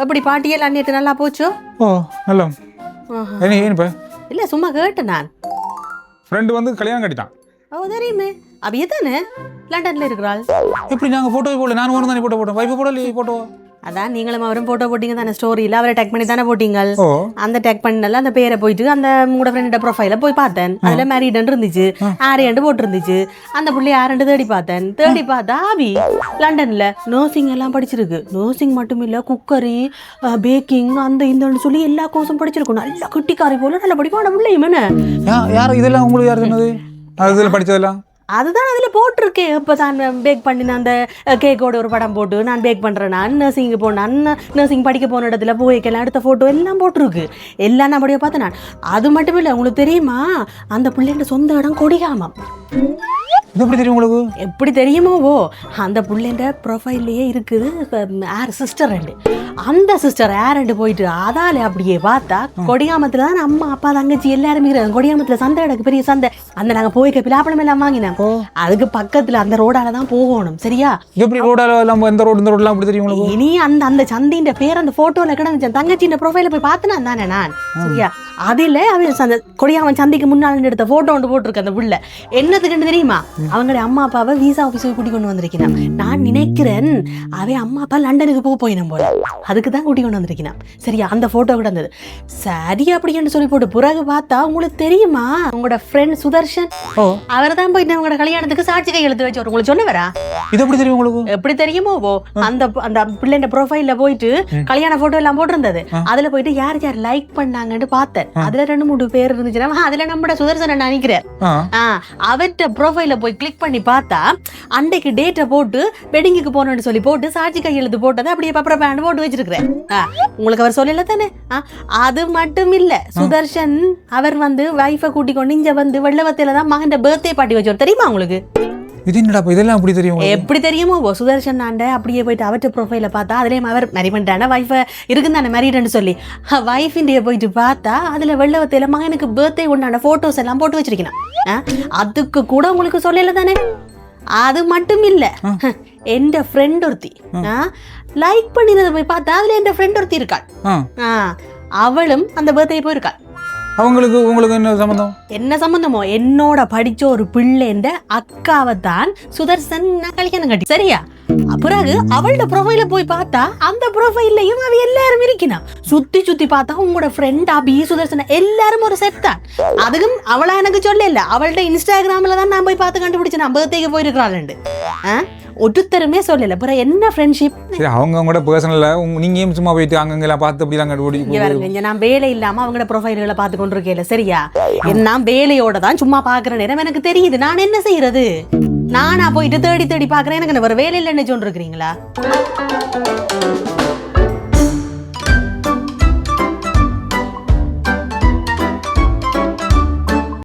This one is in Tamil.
எப்படி பாட்டியெல்லாம் நேற்று நல்லா போச்சோ? ஓ நல்லா. ஏன்ப்பா? இல்லை சும்மா கேட்டேன் நான். ஃப்ரெண்டு வந்து கல்யாணம் கட்டிட்டான். ஓ தெரியுமே. அப்ப எதானே லண்டன்ல இருக்கிறாள். எப்படி நாங்கள் ஃபோட்டோ போடல, நான் ஒன்று தானே ஃபோட்டோ போட்டோம், வைஃபை போடலையே ஃபோட்டோ. அதான் நீங்களும் அவரும் போட்டோ போட்டிங்க தானே ஸ்டோரியில், அவரை டேக் பண்ணி தானே போட்டிங்க. அந்த டேக் பண்ணல அந்த பேரை போயிட்டு அந்த உங்களோட ஃப்ரெண்டோட ப்ரொஃபைல போய் பார்த்தேன். அதுல மேரிடன் இருந்துச்சு, ஆரியண்டு போட்டு இருந்துச்சு. அந்த பிள்ளை ஆரண்டு தேடி பார்த்தேன். தேடி பார்த்தா ஆவி லண்டன்ல நர்சிங் எல்லாம் படிச்சிருக்கு. நர்சிங் மட்டும் இல்ல, குக்கரி, பேக்கிங், அந்த இந்தன்னு சொல்லி எல்லா கோர்ஸும் படிச்சிருக்கும். நல்லா குட்டிக்காரி போல நல்லா படிக்கும். அந்த பிள்ளையும் என்ன யார் இதெல்லாம் உங்களுக்கு யார் சொன்னது? அதில் படித்ததெல்லாம் அதுதான் அதில் போட்டிருக்கேன். இப்போ தான் பேக் பண்ணின அந்த கேக்கோட ஒரு படம் போட்டு நான் பேக் பண்ணுறேன், நான் நர்சிங்கு போனேன், நர்சிங் படிக்க போன இடத்துல போய்க்கலாம் எடுத்த ஃபோட்டோ எல்லாம் போட்டிருக்கு. எல்லாம் நான் அப்படியே பார்த்தேன் நான். அது மட்டும் இல்லை, உங்களுக்கு தெரியுமா அந்த பிள்ளைங்க சொந்த இடம் கொடிகாமம். எப்படி தெரியும் உங்களுக்கு? எப்படி தெரியுமோவோ, அந்த பிள்ளைங்க ப்ரொஃபைல்லையே இருக்குது யார் சிஸ்டர் ரெண்டு. அந்த சிஸ்டர் யாரெண்டு போயிட்டு அதால அப்படியே பார்த்தா கொடியாமத்தில் தான் அம்மா அப்பா தங்கச்சி எல்லாருமே இருக்கிறாங்க. கொடியாமத்தில் சந்தை எனக்கு பெரிய சந்தை. அந்த நாங்கள் போய்க்க பிலாப்பழம் எல்லாம் வாங்கினோம். அதுக்கு பக்கத்தில் அந்த ரோடால தான் போகணும். சரியா? எப்படி ரோடால எல்லாம் இந்த ரோடுலாம் அப்படி தெரியும் உங்களுக்கு? இனி அந்த அந்த சந்தையின் பேர் அந்த போட்டோல கிடந்துச்சு. தங்கச்சியின் ப்ரொஃபைல போய் பார்த்தனா தானே நான். சரியா? அதில் அவன் அந்த கொடியாமன் சந்தைக்கு முன்னால் எடுத்த போட்டோ ஒன்று போட்டிருக்கு. அந்த புள்ள என்னத்துக்குன்னு தெரியுமா? அவங்களுடைய அம்மா அப்பாவை விசா ஆஃபீஸுக்கு கூட்டி கொண்டு வந்திருக்கிறான். நான் நினைக்கிறேன் அவன் அம்மா அப்பா லண்டனுக்கு போயிடும் போல, அதுக்கு தான் கூட்டி கொண்டு வந்திருக்கிறான். சரியா? அந்த போட்டோ கிடந்தது. சரி அப்படின்னு சொல்லி போட்டு பிறகு பார்த்தா உங்களுக்கு தெரியுமா உங்களோட ஃப்ரெண்ட் சுதர்ஷன் அவர் தான் போயிட்டு உங்களோட கல்யாணத்துக்கு சாட்சி கையெழுத்து வச்சு உங்களுக்கு சொன்னவரா? இது எப்படி தெரியும் உங்களுக்கு? எப்படி தெரியுமோ, அந்த அந்த பிள்ளைங்க ப்ரொஃபைல்ல போயிட்டு கல்யாண போட்டோ எல்லாம் போட்டிருந்தது. அதுல போயிட்டு யார் யார் லைக் பண்ணாங்கன்னு பார்த்தேன். அதுல 2-3 பேர் இருந்துச்சுன்னா அதுல நம்மட சுதர்சன் நினைக்கிறேன். அவர்கிட்ட ப்ரொஃபைல போய் கிளிக் பண்ணி பார்த்தா அன்றைக்கு டேட்டை போட்டு வெட்டிங்குக்கு போனோன்னு சொல்லி போட்டு சாட்சி கையெழுத்து போட்டதை அப்படியே பப்பர பேண்ட் போட்டு வச்சிருக்கிறேன். உங்களுக்கு அவர் சொல்லல தானே? அது மட்டும் இல்ல, சுதர்ஷன் அவர் வந்து வைஃபை கூட்டி கொண்டு இங்க வந்து வெள்ளவத்தையில தான் மகன் பர்த்டே பார்ட்டி வச்சோம். தெரியுமா உங்களுக்கு? இதெல்லாம் அப்படி தெரியும். எப்படி தெரியுமோ சுதர்ஷன் ஆண்ட அப்படியே போயிட்டு அவற்ற ப்ரொஃபைல பார்த்தா அதுலேயும் அவர் மேரி பண்ணிட்டான வைஃப் இருக்குந்தானே மேரிடன்னு சொல்லி வைஃப் இண்டியா போயிட்டு பார்த்தா அதுல வெள்ளவத்தையில மகனுக்கு பர்த்டே உண்டான போட்டோஸ் எல்லாம் போட்டு வச்சிருக்கேன். அதுக்கு கூட உங்களுக்கு சொல்லல தானே? அது மட்டும் இல்ல, என் ஃப்ரெண்ட் ஒருத்தி லைக் பண்ணினதை போய் பார்த்தா அதுல என் ஃப்ரெண்ட் ஒருத்தி இருக்காள். அவளும் அந்த பர்த்டே போயிருக்காள். அவங்களுக்கு உங்களுக்கு என்ன சம்பந்தம்? என்ன சம்பந்தமோ, என்னோட படிச்ச ஒரு பிள்ளைன்ற அக்காவை தான் சுதர்சன் கல்யாணம் கட்டி. சரியா? பிறகு அவளோட ப்ரொஃபைல போய் பார்த்தா அந்த ப்ரொஃபைல்லையும் அவ எல்லாரும் இருக்கினா. சுத்தி சுத்தி பார்த்தா உங்களோட ஃப்ரெண்ட் அபி சுதர்சன் எல்லாரும் ஒரு செட் தான். அதுக்கும் அவளா எனக்கு சொல்லல, அவள்கிட்ட இன்ஸ்டாகிராம்ல தான் நான் போய் பார்த்து கண்டுபிடிச்சேன் நான் பர்த்டேக்கு போயிருக்கிறாள். ஒருத்தருமே சொல்லல. அப்புறம் என்ன ஃப்ரெண்ட்ஷிப்? அவங்களோட பர்சனல்ல நீங்க ஏன் சும்மா போயிட்டு அங்கங்கெல்லாம் பார்த்து அப்படிலாம் கண்டுபிடிங்க. நான் வேலை இல்லாம அவங்களோட ப்ரொஃபைல்களை பார்த்து கொண்டு இருக்கேன். சரியா? நான் வேலையோட தான் சும்மா பாக்குற நேரம் எனக்கு தெரியுது. நான் என்ன செய்யறது? நானா போயிட்டு தேடி தேடி பாக்குறேன். எனக்கு ஒரு வேலை இல்லைன்னு சொல்லிருக்கீங்களா?